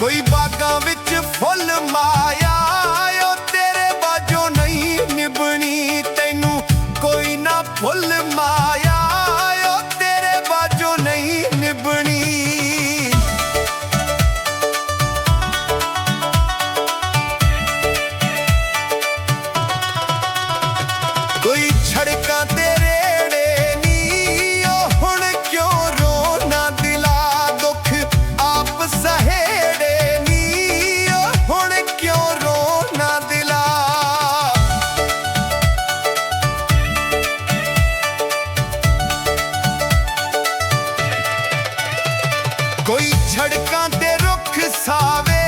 ਕੋਈ ਬਾਗਾਂ ਵਿੱਚ ਫੁੱਲ ਮਾਇਆ ਓ ਤੇਰੇ ਬਾਝੋਂ ਨਹੀਂ ਨਿਭਣੀ। ਤੈਨੂੰ ਕੋਈ ਨਾ ਫੁੱਲ ਮਾਇਆ ਓ ਤੇਰੇ ਬਾਝੋਂ ਨਹੀਂ ਨਿਭਣੀ। ਕੋਈ ਛੜਕਾਂ ਤੇ ਰੇੜੇ ਨੀ ਓ ਹੁਣ ਕਿਉਂ ਰੋਣਾ ਦਿਲਾ। ਦੁੱਖ ਆਪ ਸਹੇੜੇ ਨੀ ਓ ਹੁਣ ਕਿਉਂ ਰੋਣਾ ਦਿਲਾ। ਕੋਈ ਛੜਕਾਂ ਤੇ ਰੁੱਖ ਸਾਵੇ